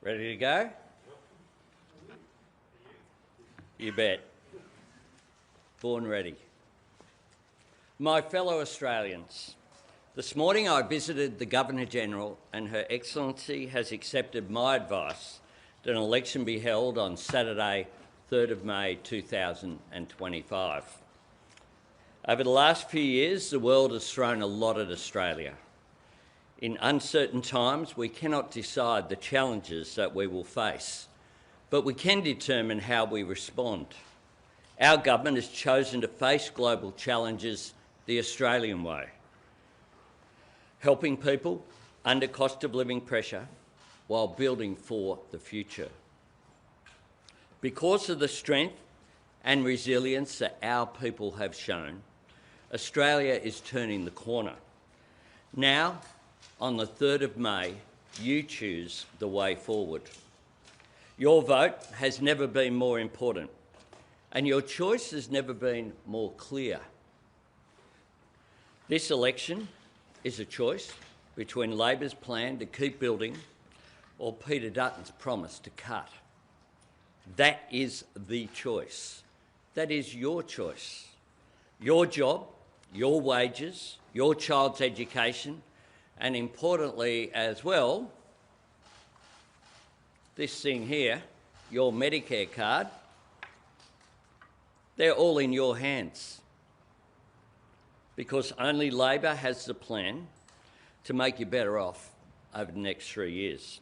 Ready to go? You bet. Born ready. My fellow Australians, this morning I visited the Governor-General and Her Excellency has accepted my advice that an election be held on Saturday, 3rd of May 2025. Over the last few years, the world has thrown a lot at Australia. In uncertain times, we cannot decide the challenges that we will face, but we can determine how we respond. Our government has chosen to face global challenges the Australian way, helping people under cost of living pressure while building for the future. Because of the strength and resilience that our people have shown, Australia is turning the corner. Now, on the 3rd of May, you choose the way forward. Your vote has never been more important, and your choice has never been more clear. This election is a choice between Labor's plan to keep building or Peter Dutton's promise to cut. That is the choice. That is your choice. Your job, your wages, your child's education, and importantly as well, this thing here, your Medicare card, they're all in your hands, because only Labor has the plan to make you better off over the next 3 years.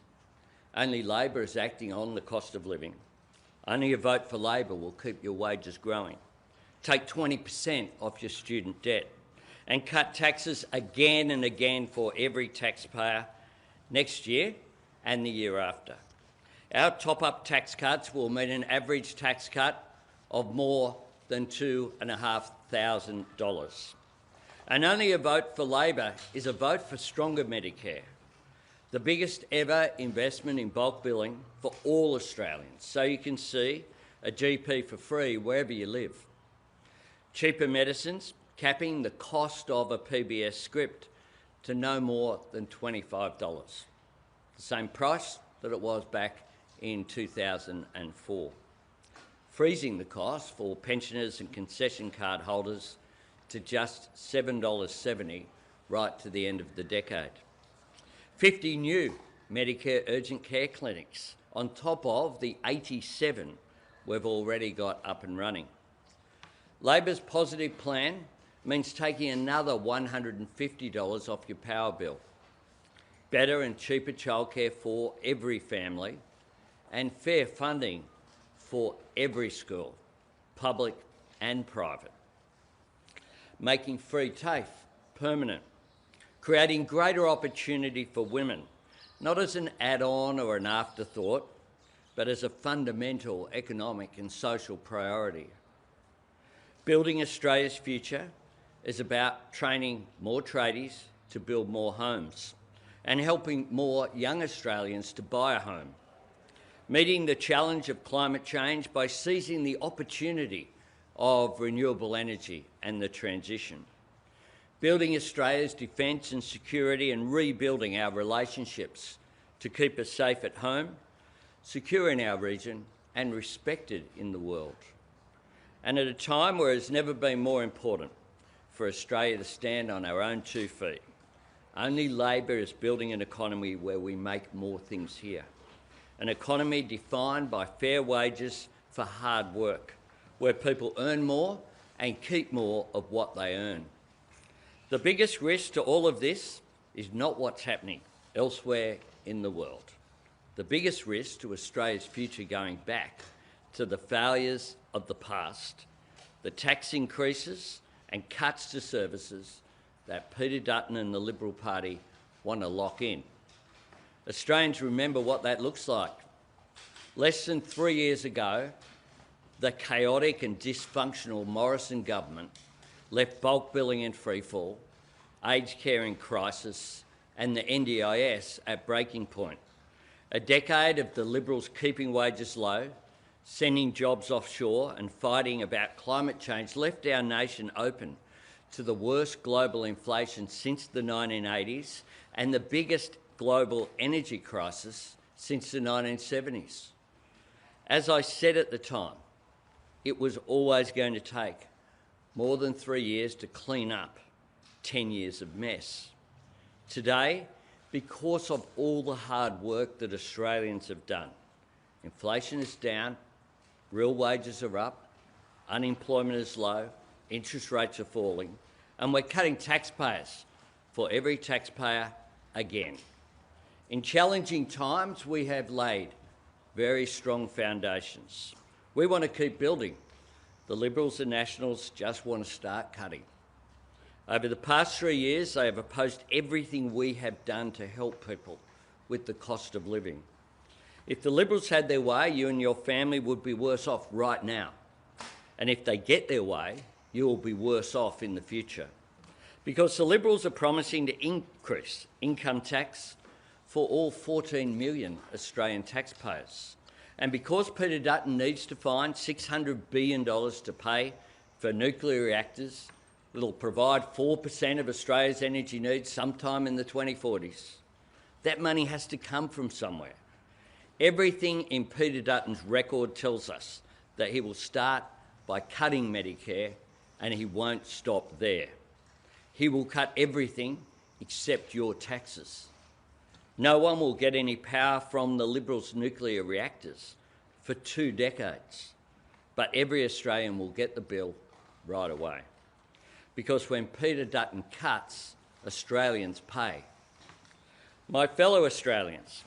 Only Labor is acting on the cost of living. Only a vote for Labor will keep your wages growing. Take 20% off your student debt and cut taxes again and again for every taxpayer next year and the year after. Our top-up tax cuts will mean an average tax cut of more than $2,500. And only a vote for Labor is a vote for stronger Medicare, the biggest ever investment in bulk billing for all Australians, so you can see a GP for free wherever you live. Cheaper medicines, capping the cost of a PBS script to no more than $25, the same price that it was back in 2004. Freezing the cost for pensioners and concession card holders to just $7.70 right to the end of the decade. 50 new Medicare urgent care clinics on top of the 87 we've already got up and running. Labor's positive plan means taking another $150 off your power bill, better and cheaper childcare for every family, and fair funding for every school, public and private. Making free TAFE permanent, creating greater opportunity for women, not as an add-on or an afterthought, but as a fundamental economic and social priority. Building Australia's future is about training more tradies to build more homes and helping more young Australians to buy a home. Meeting the challenge of climate change by seizing the opportunity of renewable energy and the transition. Building Australia's defence and security and rebuilding our relationships to keep us safe at home, secure in our region and respected in the world. And at a time where it's never been more important for Australia to stand on our own 2 feet. Only Labor is building an economy where we make more things here. An economy defined by fair wages for hard work, where people earn more and keep more of what they earn. The biggest risk to all of this is not what's happening elsewhere in the world. The biggest risk to Australia's future going back to the failures of the past, the tax increases and cuts to services that Peter Dutton and the Liberal Party want to lock in. Australians remember what that looks like. Less than 3 years ago, the chaotic and dysfunctional Morrison government left bulk billing in freefall, aged care in crisis and the NDIS at breaking point. A decade of the Liberals keeping wages low, sending jobs offshore and fighting about climate change left our nation open to the worst global inflation since the 1980s and the biggest global energy crisis since the 1970s. As I said at the time, it was always going to take more than 3 years to clean up 10 years of mess. Today, because of all the hard work that Australians have done, inflation is down, real wages are up, unemployment is low, interest rates are falling, and we're cutting taxpayers for every taxpayer again. In challenging times, we have laid very strong foundations. We want to keep building. The Liberals and Nationals just want to start cutting. Over the past 3 years, they have opposed everything we have done to help people with the cost of living. If the Liberals had their way, you and your family would be worse off right now. And if they get their way, you will be worse off in the future. Because the Liberals are promising to increase income tax for all 14 million Australian taxpayers. And because Peter Dutton needs to find $600 billion to pay for nuclear reactors that will provide 4% of Australia's energy needs sometime in the 2040s, that money has to come from somewhere. Everything in Peter Dutton's record tells us that he will start by cutting Medicare, and he won't stop there. He will cut everything except your taxes. No one will get any power from the Liberals' nuclear reactors for 2 decades, but every Australian will get the bill right away. Because when Peter Dutton cuts, Australians pay. My fellow Australians,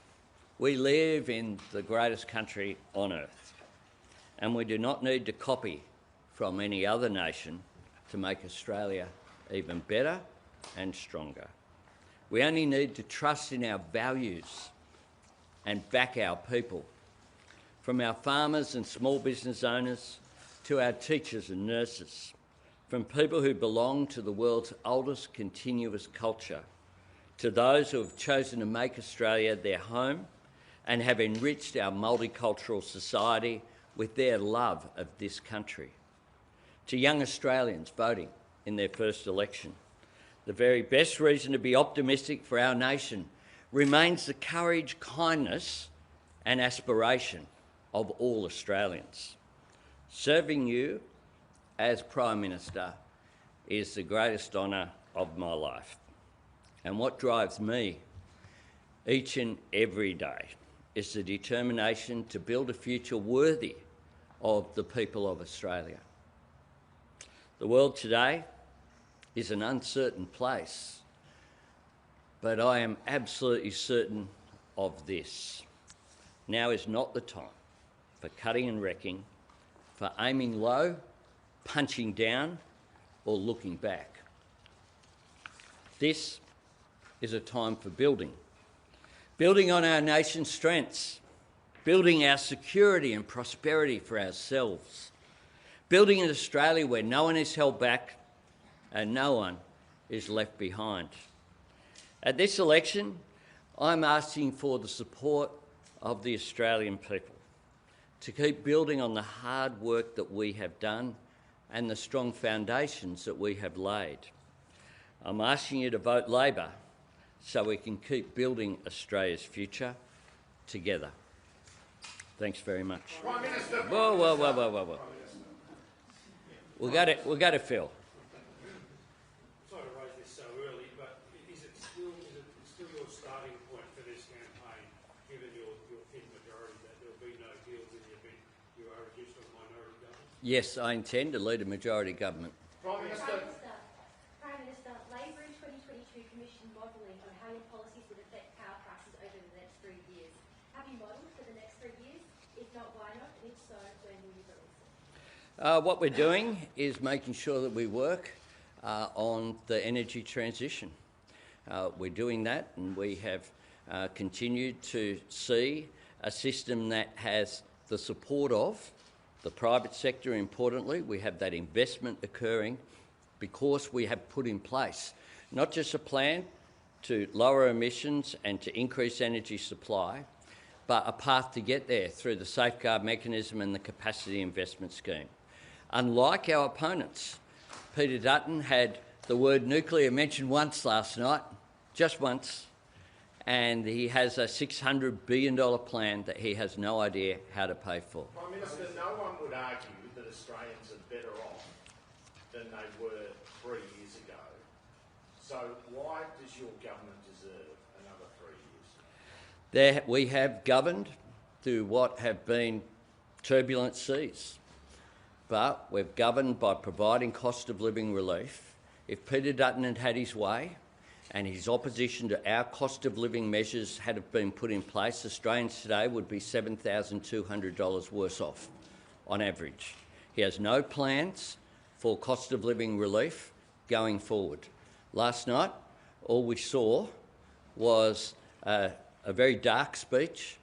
we live in the greatest country on earth, and we do not need to copy from any other nation to make Australia even better and stronger. We only need to trust in our values and back our people, from our farmers and small business owners to our teachers and nurses, from people who belong to the world's oldest continuous culture to those who have chosen to make Australia their home and have enriched our multicultural society with their love of this country, to young Australians voting in their first election. The very best reason to be optimistic for our nation remains the courage, kindness and aspiration of all Australians. Serving you as Prime Minister is the greatest honour of my life. And what drives me each and every day is the determination to build a future worthy of the people of Australia. The world today is an uncertain place, but I am absolutely certain of this. Now is not the time for cutting and wrecking, for aiming low, punching down, or looking back. This is a time for building. Building on our nation's strengths, building our security and prosperity for ourselves, building an Australia where no one is held back and no one is left behind. At this election, I'm asking for the support of the Australian people to keep building on the hard work that we have done and the strong foundations that we have laid. I'm asking you to vote Labor so we can keep building Australia's future together. Thanks very much. Prime Minister. Whoa. We'll go to Phil. Sorry to raise this so early, but is it still your starting point for this campaign, given your thin majority, that there will be no deals in the event you are reduced to a minority government? Yes, I intend to lead a majority government. Prime Minister. Prime Minister, Labor in 2022 commissioned modelling on how your policies would affect power prices over the next 3 years. Have you modelled for the next 3 years? If not, why not? And if so, when will you release it? What we're doing is making sure that we work on the energy transition. We're doing that, and we have continued to see a system that has the support of the private sector. Importantly, we have that investment occurring because we have put in place not just a plan to lower emissions and to increase energy supply, but a path to get there through the safeguard mechanism and the capacity investment scheme. Unlike our opponents, Peter Dutton had the word nuclear mentioned once last night, just once, and he has a $600 billion plan that he has no idea how to pay for. Prime Minister, no one would argue that Australians are better off than they were 3 years ago. So why does your government deserve another 3 years? We have governed through what have been turbulent seas, but we've governed by providing cost of living relief. If Peter Dutton had had his way and his opposition to our cost of living measures had been put in place, Australians today would be $7,200 worse off on average. He has no plans for cost of living relief going forward. Last night, all we saw was a very dark speech,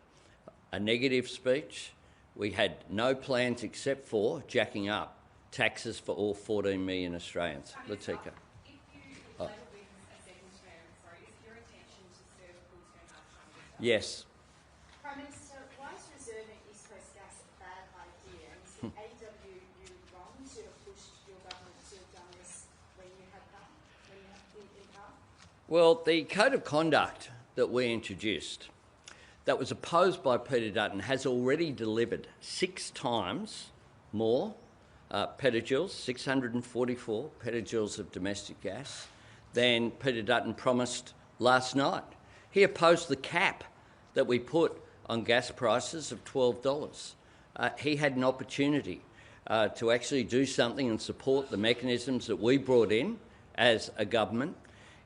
a negative speech. We had no plans except for jacking up taxes for all 14 million Australians. Latika. If you Labor wins a second term, is it your intention to serve a full term after Prime Minister? Yes. Prime Minister, why is reserving East Coast gas a bad idea? And is the AWU wrong to have pushed your government to have done this when you had power, in power? Well, the code of conduct that we introduced, that was opposed by Peter Dutton, has already delivered 6 times more petajoules, 644 petajoules of domestic gas, than Peter Dutton promised last night. He opposed the cap that we put on gas prices of $12. He had an opportunity to actually do something and support the mechanisms that we brought in as a government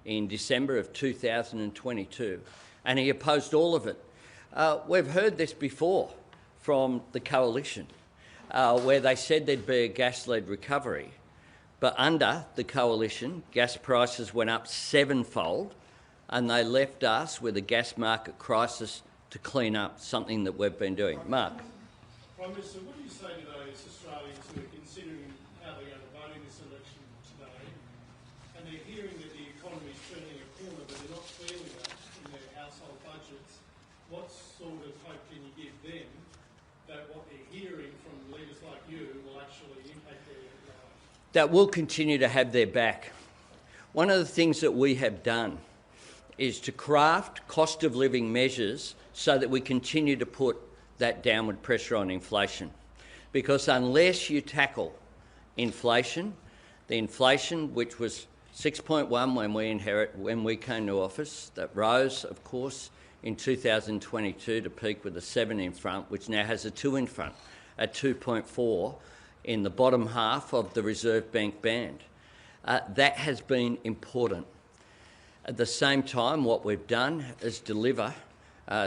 in December of 2022, and he opposed all of it. We've heard this before from the coalition, where they said there'd be a gas-led recovery, but under the coalition, gas prices went up 7-fold, and they left us with a gas market crisis to clean up, something that we've been doing. Mark. Prime Minister, what do you say to those Australians who are considering how they're going to vote in this election today, and they're hearing that the economy's turning a corner, but they're not feeling that in their household budgets? What sort of hope can you give them that what they're hearing from leaders like you will actually impact their lives? That we'll continue to have their back. One of the things that we have done is to craft cost of living measures so that we continue to put that downward pressure on inflation. Because unless you tackle inflation, the inflation which was 6.1 when we came to office, that rose, of course, in 2022 to peak with a 7 in front, which now has a 2 in front, at 2.4 in the bottom half of the Reserve Bank band. That has been important. At the same time, what we've done is deliver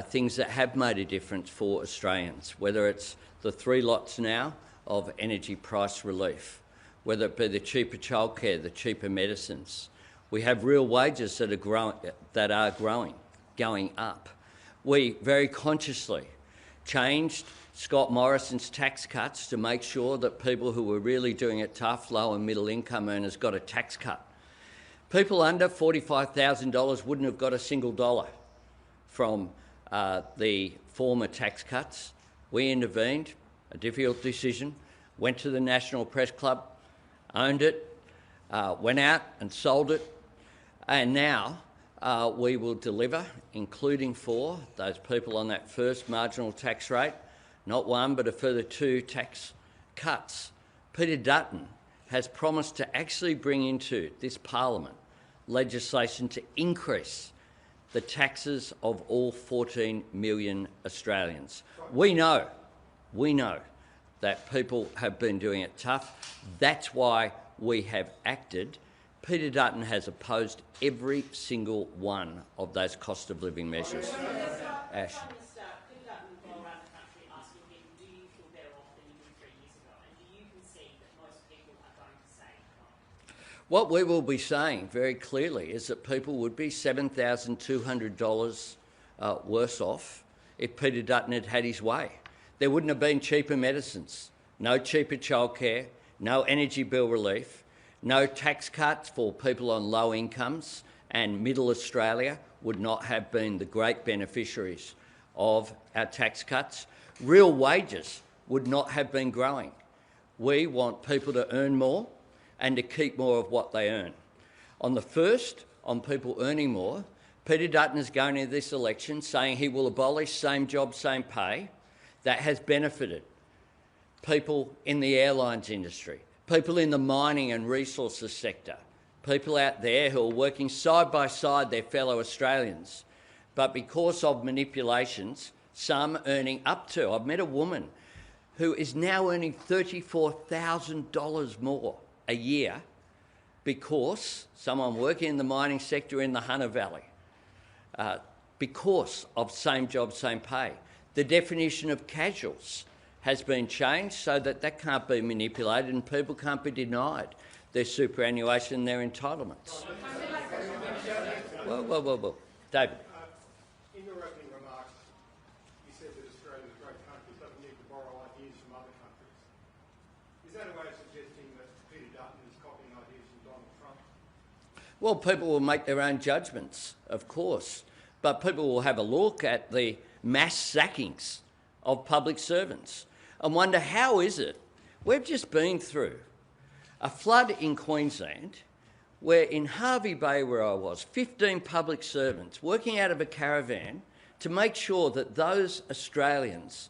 things that have made a difference for Australians, whether it's the 3 lots now of energy price relief, whether it be the cheaper childcare, the cheaper medicines. We have real wages that are growing, going up. We very consciously changed Scott Morrison's tax cuts to make sure that people who were really doing it tough, low and middle income earners, got a tax cut. People under $45,000 wouldn't have got a single dollar from the former tax cuts. We intervened, a difficult decision, went to the National Press Club, owned it, went out and sold it, and now we will deliver, including for those people on that first marginal tax rate, not 1 but a further 2 tax cuts. Peter Dutton has promised to actually bring into this parliament legislation to increase the taxes of all 14 million Australians. We know that people have been doing it tough. That's why we have acted. Peter Dutton has opposed every single one of those cost of living measures. Ash. Prime Minister, Peter Dutton will go around the country asking people, do you feel better off than you did 3 years ago? And do you concede that most people are going to say no? What we will be saying very clearly is that people would be $7,200 worse off if Peter Dutton had had his way. There wouldn't have been cheaper medicines, no cheaper childcare, no energy bill relief, no tax cuts for people on low incomes, and Middle Australia would not have been the great beneficiaries of our tax cuts. Real wages would not have been growing. We want people to earn more and to keep more of what they earn. On the first, on people earning more, Peter Dutton is going into this election saying he will abolish same job, same pay. That has benefited people in the airlines industry, people in the mining and resources sector, people out there who are working side by side their fellow Australians. But because of manipulations, some earning up to, I've met a woman who is now earning $34,000 more a year because someone working in the mining sector in the Hunter Valley, because of same job, same pay. The definition of casuals has been changed so that that can't be manipulated and people can't be denied their superannuation and their entitlements. Well. David. In your opening remarks, you said that Australia is a great country, doesn't need to borrow ideas from other countries. Is that a way of suggesting that Peter Dutton is copying ideas from Donald Trump? Well, people will make their own judgments, of course, but people will have a look at the mass sackings of public servants and wonder, how is it? We've just been through a flood in Queensland where in Hervey Bay, where I was, 15 public servants working out of a caravan to make sure that those Australians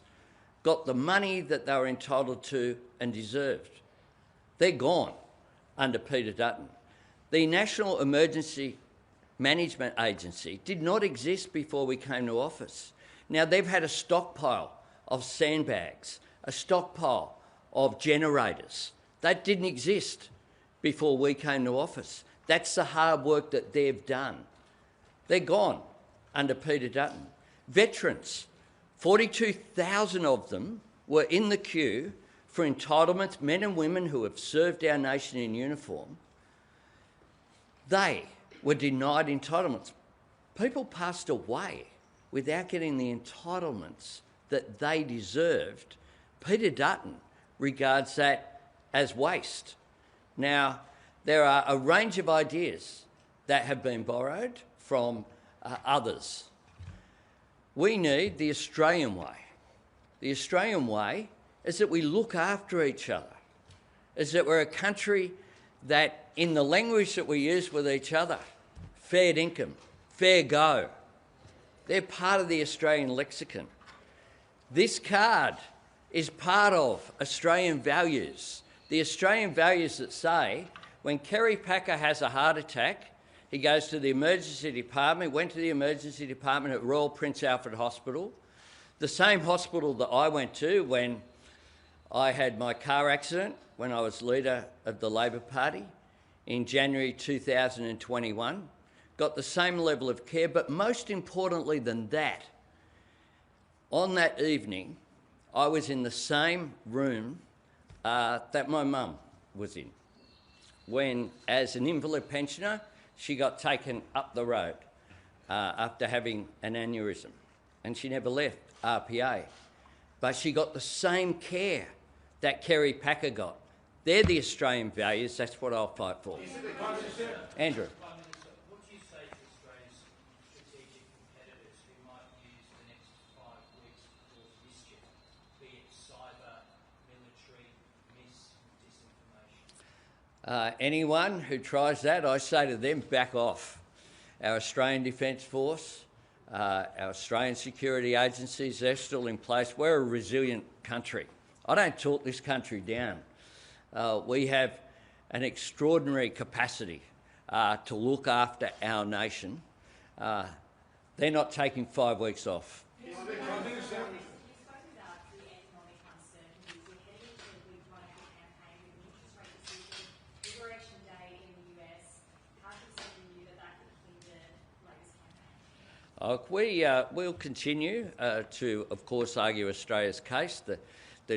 got the money that they were entitled to and deserved. They're gone under Peter Dutton. The National Emergency Management Agency did not exist before we came to office. Now, they've had a stockpile of sandbags, a stockpile of generators. That didn't exist before we came to office. That's the hard work that they've done. They're gone under Peter Dutton. Veterans, 42,000 of them were in the queue for entitlements, men and women who have served our nation in uniform. They were denied entitlements. People passed away without getting the entitlements that they deserved. Peter Dutton regards that as waste. Now, there are a range of ideas that have been borrowed from others. We need the Australian way. The Australian way is that we look after each other, is that we're a country that, in the language that we use with each other, fair dinkum, fair go, they're part of the Australian lexicon. This card is part of Australian values. The Australian values that say, when Kerry Packer has a heart attack, he goes to the emergency department, went to the emergency department at Royal Prince Alfred Hospital, the same hospital that I went to when I had my car accident when I was leader of the Labor Party in January 2021, got the same level of care, but most importantly than that, on that evening, I was in the same room that my mum was in when, as an invalid pensioner, she got taken up the road after having an aneurysm, and she never left RPA. But she got the same care that Kerry Packer got. They're the Australian values. That's what I'll fight for. Andrew. Prime Minister, what do you say to Australia's strategic competitors who might use the next 5 weeks to cause mischief, be it cyber, military, disinformation? Anyone who tries that, I say to them, back off. Our Australian Defence Force, our Australian security agencies, they're still in place. We're a resilient country. I don't talk this country down. We have an extraordinary capacity to look after our nation. They're not taking 5 weeks off. You spoke about the economic uncertainties. We're heading into a big political campaign with an interest rate decision, Liberation Day in the US. How concerned are you that could hinder Labor's campaign? We'll continue to, of course, argue Australia's case. The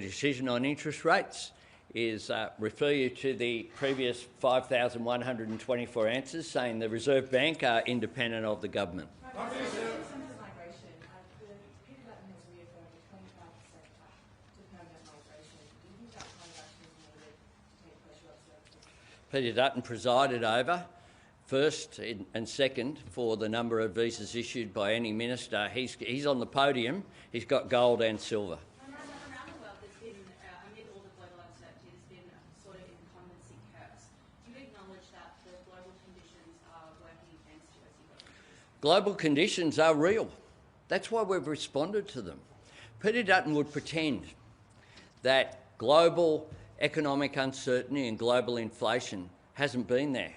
decision on interest rates is refer you to the previous 5,124 answers saying the Reserve Bank are independent of the government. In terms of migration, Peter Dutton has reaffirmed a 25% cut to permanent migration. Do you think that kind of action is needed to take pressure off services? Peter Dutton presided over first and second for the number of visas issued by any minister. He's on the podium. He's got gold and silver. Around the world, there's been, amid all the global uncertainty, there's been a sort of incumbency curse. Do you acknowledge that the global conditions are working against you as you go into this? Global conditions are real. That's why we've responded to them. Peter Dutton would pretend that global economic uncertainty and global inflation hasn't been there.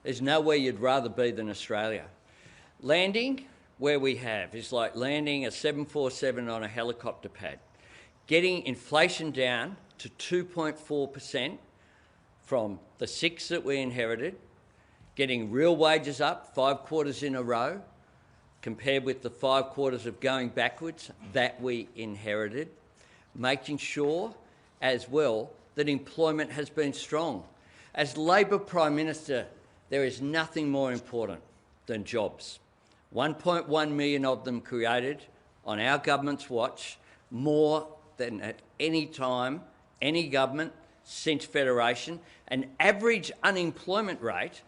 There's nowhere you'd rather be than Australia. Landing where we have is like landing a 747 on a helicopter pad. Getting inflation down to 2.4% from the 6 that we inherited, getting real wages up 5 quarters in a row, compared with the 5 quarters of going backwards that we inherited, making sure as well that employment has been strong. As Labor Prime Minister, there is nothing more important than jobs. 1.1 million of them created on our government's watch, more than at any time, any government since Federation, an average unemployment rate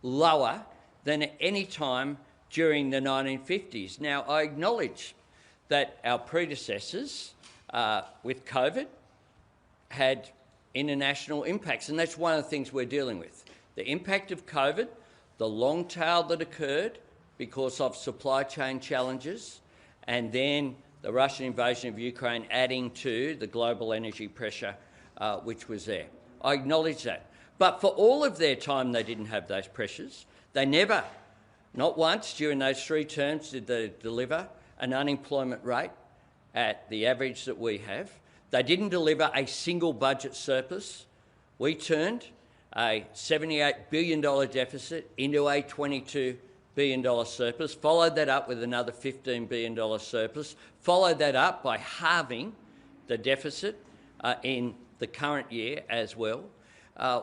lower than at any time during the 1950s. Now, I acknowledge that our predecessors with COVID had international impacts, and that's one of the things we're dealing with. The impact of COVID, the long tail that occurred because of supply chain challenges, and then the Russian invasion of Ukraine adding to the global energy pressure which was there. I acknowledge that. But for all of their time, they didn't have those pressures. They never, not once during those 3 terms, did they deliver an unemployment rate at the average that we have. They didn't deliver a single budget surplus. We turned a $78 billion deficit into a $22 billion surplus, followed that up with another $15 billion surplus, followed that up by halving the deficit in the current year as well.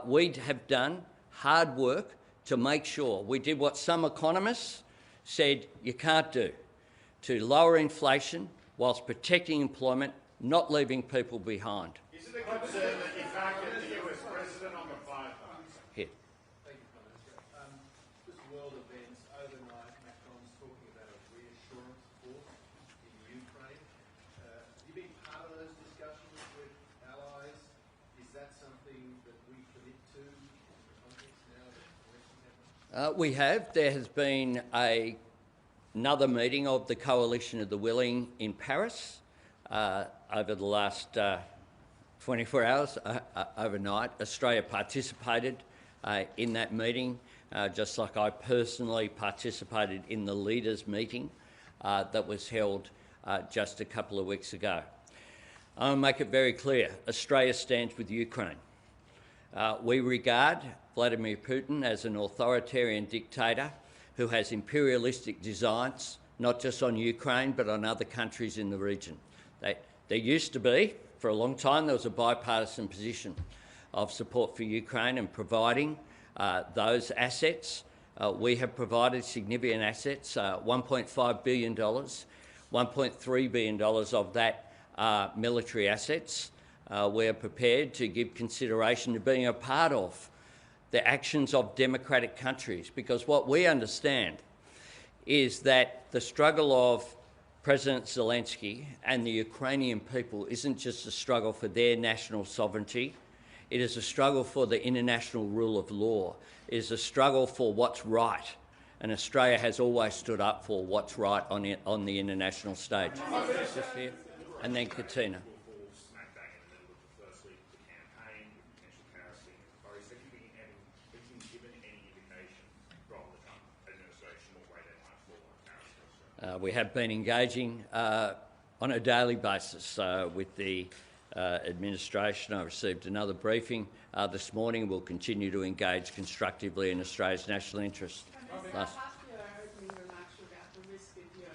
We have done hard work to make sure we did what some economists said you can't do, to lower inflation whilst protecting employment, not leaving people behind. Is it a concern that you can't get the US President on the phone? Here. Thank you, Prime Minister. Just world events. Overnight, Macron's talking about a reassurance force in Ukraine. Have you been part of those discussions with allies? Is that something that we commit to in the context now that the election happened? We have. There has been another meeting of the Coalition of the Willing in Paris over the last 24 hours, overnight. Australia participated in that meeting, just like I personally participated in the leaders' meeting that was held just a couple of weeks ago. I want to make it very clear, Australia stands with Ukraine. We regard Vladimir Putin as an authoritarian dictator who has imperialistic designs, not just on Ukraine, but on other countries in the region. There used to be, for a long time, there was a bipartisan position of support for Ukraine and providing those assets. We have provided significant assets, $1.5 billion, $1.3 billion of that are military assets. We are prepared to give consideration to being a part of the actions of democratic countries, because what we understand is that the struggle of President Zelensky and the Ukrainian people isn't just a struggle for their national sovereignty, it is a struggle for the international rule of law. It is a struggle for what's right, and Australia has always stood up for what's right on the international stage. Just here, and then Katina. We have been engaging on a daily basis with the administration. I received another briefing this morning. We'll continue to engage constructively in Australia's national interest. Your opening remarks about the risk of your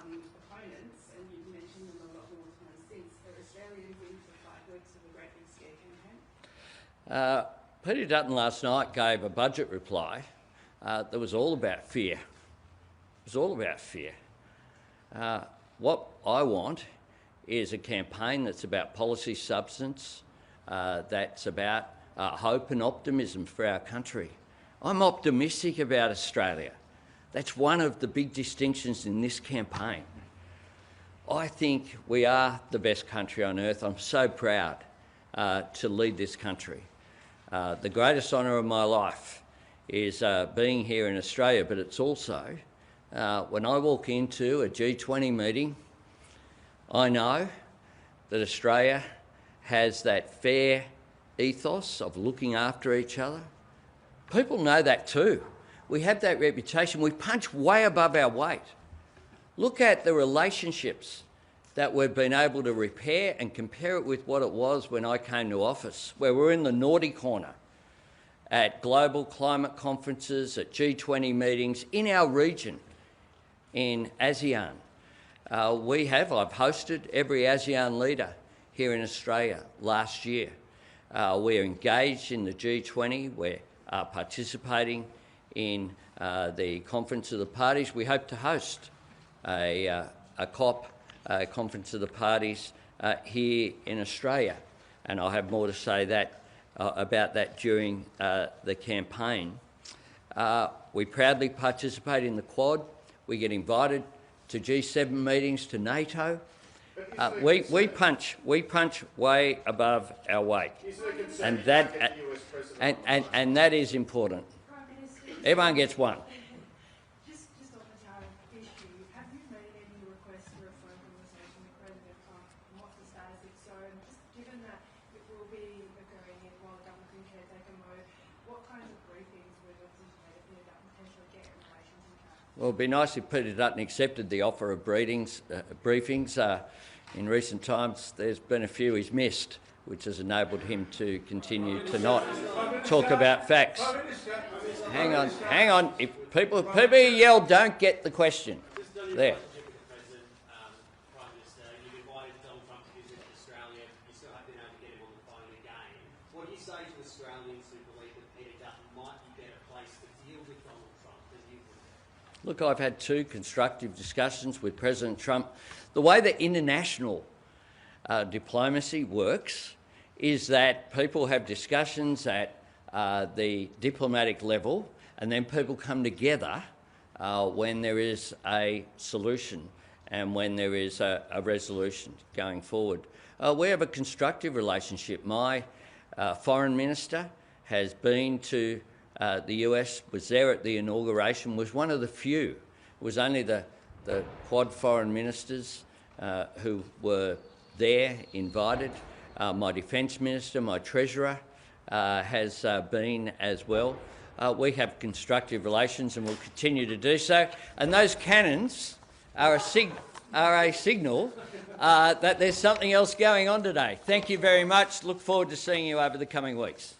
opponents, and you've mentioned them a lot more times since. Are Australians in for 5 weeks of a great big scare campaign? Peter Dutton last night gave a budget reply that was all about fear. It was all about fear. What I want is a campaign that's about policy substance, that's about hope and optimism for our country. I'm optimistic about Australia. That's one of the big distinctions in this campaign. I think we are the best country on earth. I'm so proud to lead this country. The greatest honour of my life is being here in Australia, but it's also when I walk into a G20 meeting, I know that Australia has that fair ethos of looking after each other. People know that too. We have that reputation. We punch way above our weight. Look at the relationships that we've been able to repair and compare it with what it was when I came to office, where we're in the Nordic corner at global climate conferences, at G20 meetings in our region, in ASEAN. I've hosted every ASEAN leader here in Australia last year. We're engaged in the G20. We're participating in the Conference of the Parties. We hope to host a COP, Conference of the Parties, here in Australia. And I'll have more to say about that during the campaign. We proudly participate in the Quad. We get invited to G7 meetings, to NATO. We punch way above our weight, and that is important. Everyone gets one. Just on the tariff issue, have you made any requests for a phone conversation with President Trump, and what's the status if so? And just given that it will be occurring while the government's in caretaker mode, what kinds of briefings would Peter Dutton potentially get in relation to that? Well, it'd be nice if Peter Dutton accepted the offer of briefings. In recent times, there's been a few he's missed, which has enabled him to continue to not talk about facts. Hang on. If people yell, don't get the question. There. Prime Minister, you've invited Donald Trump to visit Australia. You still haven't been able to get him on the phone again. What do you say to Australians who believe that Peter Dutton might be better placed to deal with Donald Trump than you would? Look, I've had 2 constructive discussions with President Trump. The way that international diplomacy works is that people have discussions at the diplomatic level, and then people come together when there is a solution and when there is a resolution going forward. We have a constructive relationship. My foreign minister has been to the US, was there at the inauguration, was one of the few. It was only the Quad foreign ministers who were there, invited. My defence minister, my treasurer, has been as well. We have constructive relations and will continue to do so. And those cannons are a signal that there's something else going on today. Thank you very much. Look forward to seeing you over the coming weeks.